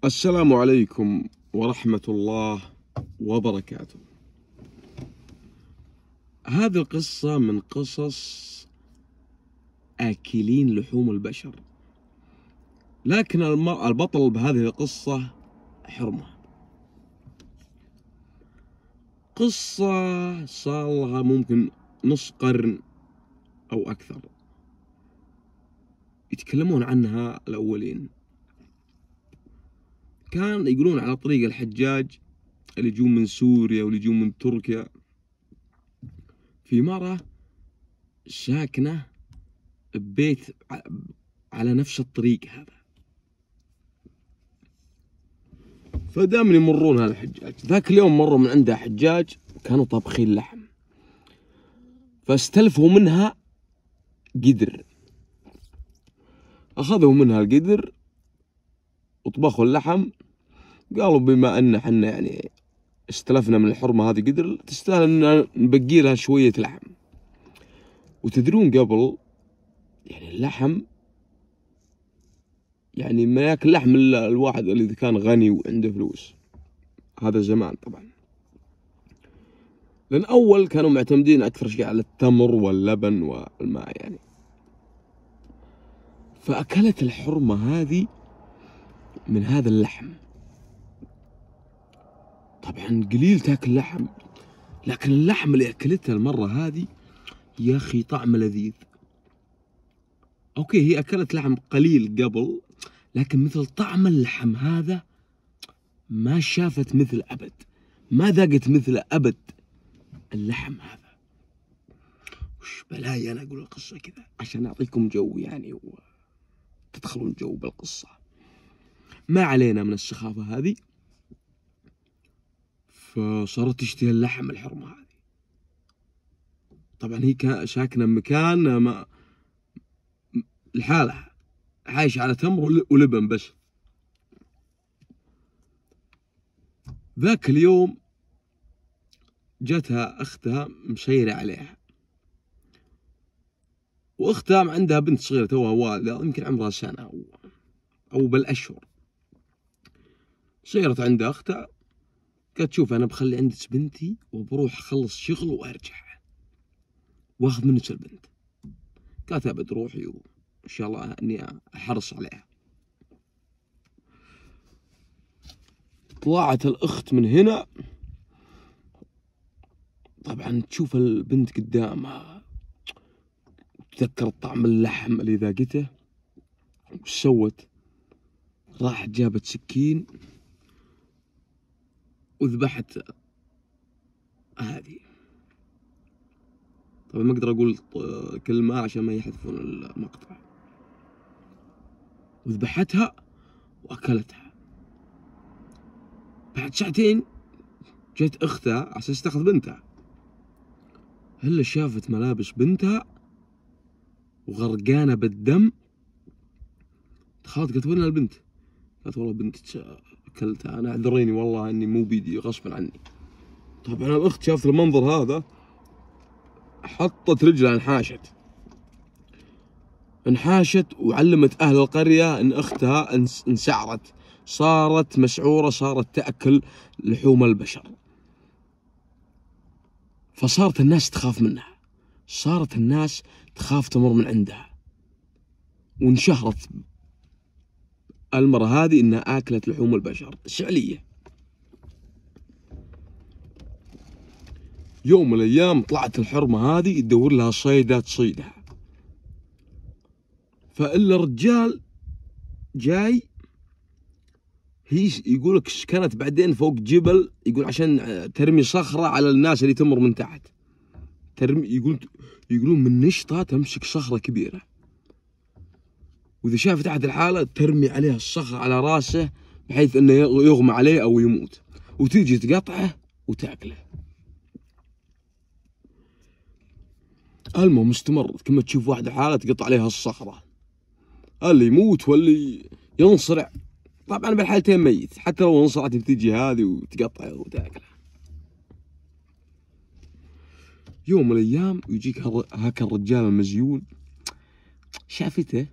السلام عليكم ورحمة الله وبركاته. هذه القصة من قصص آكلين لحوم البشر، لكن البطل بهذه القصة حرمة. قصة صار لها ممكن نص قرن أو أكثر يتكلمون عنها الأولين. كان يقولون على طريق الحجاج اللي يجون من سوريا واللي يجون من تركيا، في مرة ساكنة ببيت على نفس الطريق هذا، فدائما يمرون هذا الحجاج. ذاك اليوم مروا من عنده حجاج كانوا طابخين لحم، فاستلفوا منها قدر، أخذوا منها القدر وطبخوا اللحم. قالوا بما أن حنا يعني استلفنا من الحرمة هذه قدر، تستاهل أن نبقي لها شوية لحم. وتدرون قبل يعني اللحم، يعني ما ياكل لحم إلا الواحد اللي كان غني وعنده فلوس، هذا زمان طبعا، لأن أول كانوا معتمدين أكثر شيء على التمر واللبن والماء يعني. فأكلت الحرمة هذه من هذا اللحم. طبعا قليل تاكل لحم، لكن اللحم اللي أكلته المرة هذه يا أخي طعمه لذيذ. أوكي، هي أكلت لحم قليل قبل، لكن مثل طعم اللحم هذا ما شافت مثل أبد، ما ذاقت مثل أبد اللحم هذا. وش بلاي أنا أقول القصة كذا عشان أعطيكم جو يعني وتدخلون جو بالقصة. ما علينا من السخافة هذه. فصارت تشتهي اللحم الحرمة هذه. طبعا هي ساكنة بمكان ما لحالها، عايش على تمر ولبن بس. ذاك اليوم جاتها أختها مشيرة عليها، وأختها عندها بنت صغيرة توها والدة، يمكن عمرها سنة أو بالأشهر. صيرت عند أختها، قالت شوف أنا بخلي عندك بنتي وبروح أخلص شغل وأرجع وأخذ منك البنت. قالت أبد روحي وإن شاء الله إني أحرص عليها. طلعت الأخت من هنا، طبعا تشوف البنت قدامها، تذكرت طعم اللحم اللي ذاقته. وش سوت؟ راحت جابت سكين وذبحت هذه. طبعا ما اقدر اقول كلمة عشان ما يحذفون المقطع. وذبحتها واكلتها. بعد ساعتين جت اختها على اساس تاخذ بنتها، هلا شافت ملابس بنتها وغرقانة بالدم. دخلت قالت وين البنت؟ قالت والله بنتي اكلتها، انا اعذريني والله اني مو بيدي غصبا عني. طبعا الاخت شافت المنظر هذا، حطت رجلها انحاشت وعلمت أهل القرية إن أختها انسعرت، صارت مسعورة، صارت تأكل لحوم البشر. فصارت الناس تخاف منها، صارت الناس تخاف تمر من عندها. وانشهرت المرة هذه إنها آكلت لحوم البشر فعلية. يوم من الأيام طلعت الحرمة هذه تدور لها صيدة تصيدها، فإلا رجال جاي، هي يقولك كانت بعدين فوق جبل، يقول عشان ترمي صخرة على الناس اللي تمر من تحت. يقولون من نشطة تمسك صخرة كبيرة، وإذا شافت أحد الحالة ترمي عليها الصخرة على راسه بحيث أنه يغمى عليه أو يموت، وتيجي تقطعه وتأكله. المهم استمرت، كما تشوف واحد حالة تقطع عليها الصخرة، اللي يموت واللي ينصرع. طبعا بالحالتين ميت، حتى لو انصرعت بتيجي هذه وتقطعه وتاكله. يوم من الايام يجيك هاك الرجال المزيون، شافته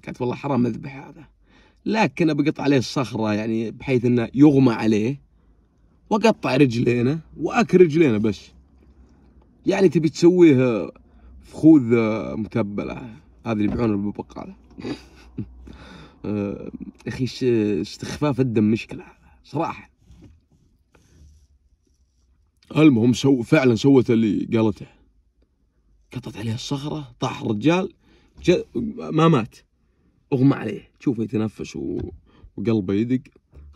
قالت والله حرام اذبح هذا، لكن بقطع عليه الصخرة يعني بحيث انه يغمى عليه، وقطع رجلينه واكل رجلينه بس. يعني تبي تسويه فخوذ متبلة، هذه اللي يبيعونها بالبقالة. اخي استخفاف الدم مشكلة صراحة. المهم فعلا سوت اللي قالته، قطت عليه الصخرة، طاح الرجال، ما مات، اغمى عليه، تشوفه يتنفس وقلبه يدق.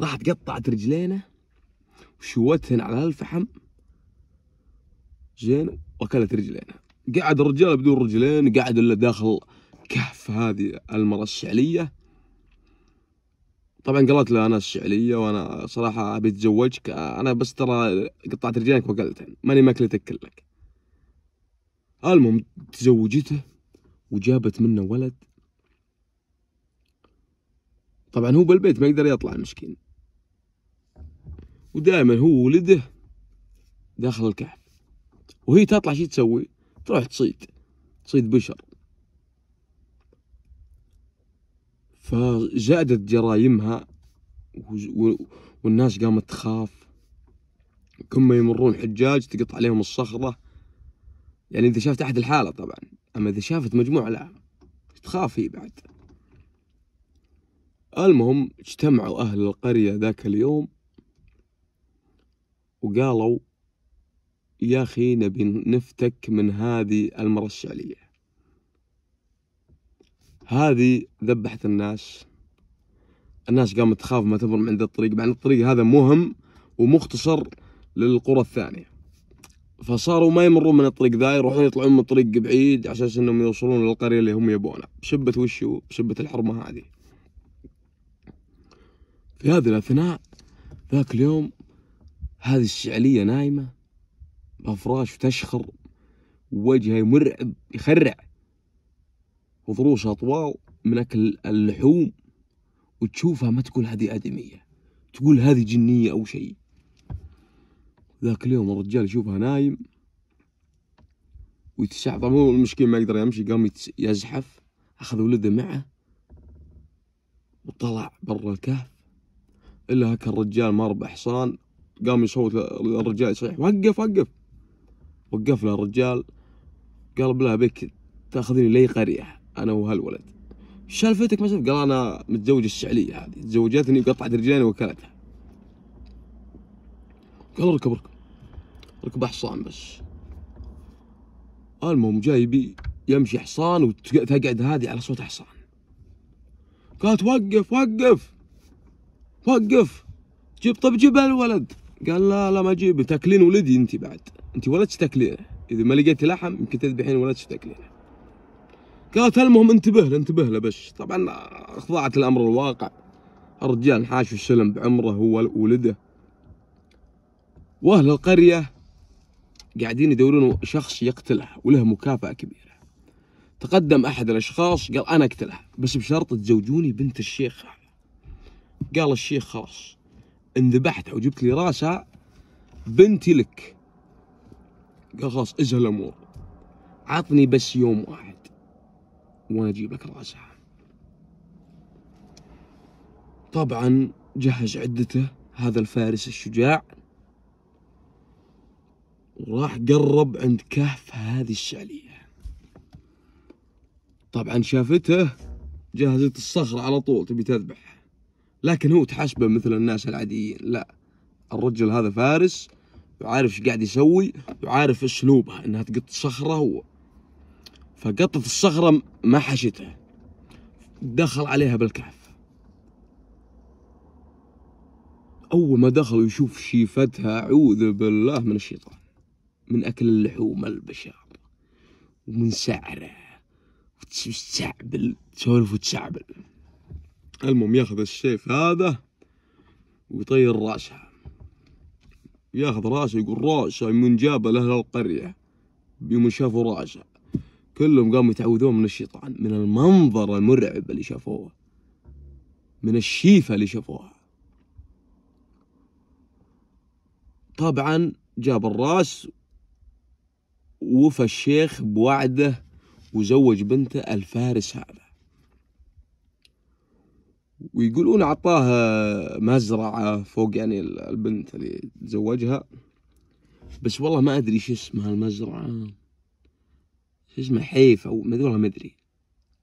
راحت قطعت رجلينه وشوتهن على الفحم زين، واكلت رجلينه. قعد الرجال بدون رجلين، قعد الا داخل كهف هذه المرأة الشعلية. طبعا قالت له انا الشعلية وانا صراحة ابي اتزوجك، انا بس ترى قطعت رجلينك وقلتهن، ماني ماكلتك كلك. المهم تزوجته وجابت منه ولد. طبعا هو بالبيت ما يقدر يطلع المسكين، ودائما هو ولده داخل الكهف، وهي تطلع شي تسوي؟ تروح تصيد بشر. فزادت جرايمها والناس قامت تخاف. كل ما يمرون حجاج تقطع عليهم الصخرة، يعني إذا شافت أحد الحالة طبعا، أما إذا شافت مجموعة لا، تخاف هي بعد. المهم اجتمعوا أهل القرية ذاك اليوم وقالوا يا أخي نبي نفتك من هذه المرأة الشعلية، هذه ذبحت الناس قامت تخاف ما تمر من عند الطريق، مع أن الطريق هذا مهم ومختصر للقرى الثانية. فصاروا ما يمرون من الطريق ذا، يروحون يطلعون من طريق بعيد على اساس انهم يوصلون للقرية اللي هم يبونها، بسبة وشو؟ بسبة الحرمة هذه. في هذه الأثناء ذاك اليوم هذه الشعلية نايمة بفراش وتشخر، ووجهها مرعب يخرع، وضروسها طوال من أكل اللحوم، وتشوفها ما تقول هذه آدمية، تقول هذه جنية أو شيء. ذاك اليوم الرجال يشوفها نايم ويتشعب. طبعا هو المسكين ما يقدر يمشي، قام يزحف، أخذ ولده معه وطلع برا الكهف. إلا هكا الرجال مار بحصان، قام يصوت الرجال يصيح وقف وقف. وقف له الرجال، قال بالله بك تاخذني لي قرية أنا وهالولد، شالفتك مثلا؟ قال أنا متزوج الشعلية هذه، تزوجتني وقطعت رجليني وكلتها. قال ركب حصان بس. المهم جاي يمشي حصان وتقعد هذه على صوت حصان، قالت وقف وقف وقف، جيب الولد. قال لا ما جيبه، تاكلين ولدي انت بعد، انت ولدك تاكلينه، اذا ما لقيتي لحم يمكن تذبحين ولدك تاكلينه. قالت المهم انتبه له بس. طبعا خضعت الامر الواقع، الرجال حاش السلم بعمره هو ولده. واهل القريه قاعدين يدورون شخص يقتلها وله مكافأة كبيرة. تقدم احد الاشخاص قال انا اقتلها بس بشرط تزوجوني بنت الشيخ. قال الشيخ خلاص ان ذبحتها وجبت لي راسها بنتي لك. قال خلاص ازهل الامور، عطني بس يوم واحد وانا اجيب لك راسها. طبعا جهز عدته هذا الفارس الشجاع، وراح قرب عند كهف هذه الشعلية. طبعا شافته جهزت الصخرة على طول تبي تذبح، لكن هو تحسبه مثل الناس العاديين، لا، الرجل هذا فارس وعارف ايش قاعد يسوي، وعارف اسلوبها انها تقط الصخرة هو. فقطت الصخرة ما حشته، دخل عليها بالكهف. اول ما دخل يشوف شيفتها، اعوذ بالله من الشيطان، من اكل اللحوم البشر ومن سعره وتستعبل، تسولف وتسعبل. المهم ياخذ السيف هذا ويطير راسها، ياخذ راسه، يقول راسه من جاب لاهل القريه. يوم شافوا راسه كلهم قاموا يتعوذون من الشيطان، من المنظر المرعب اللي شافوه، من الشيفه اللي شافوها. طبعا جاب الراس، وفى الشيخ بوعده وزوج بنته الفارس هذا. ويقولون عطاه مزرعة فوق يعني البنت اللي تزوجها، بس والله ما أدري شو اسمها المزرعة، شو اسمها، حيف أو ما أدري والله ما أدري.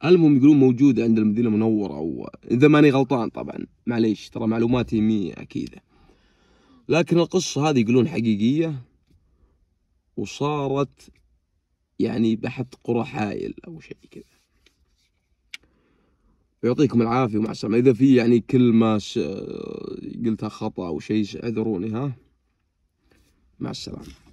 المهم يقولون موجودة عند المدينة المنورة، أو إذا ماني غلطان طبعا معليش ترى معلوماتي مي أكيدة، لكن القصة هذه يقولون حقيقية وصارت يعني بأحد قرى حائل أو شيء كذا. يعطيكم العافية ومع السلامة. إذا في يعني كلمة قلتها خطأ أو شيء اعذروني، ها، مع السلامة.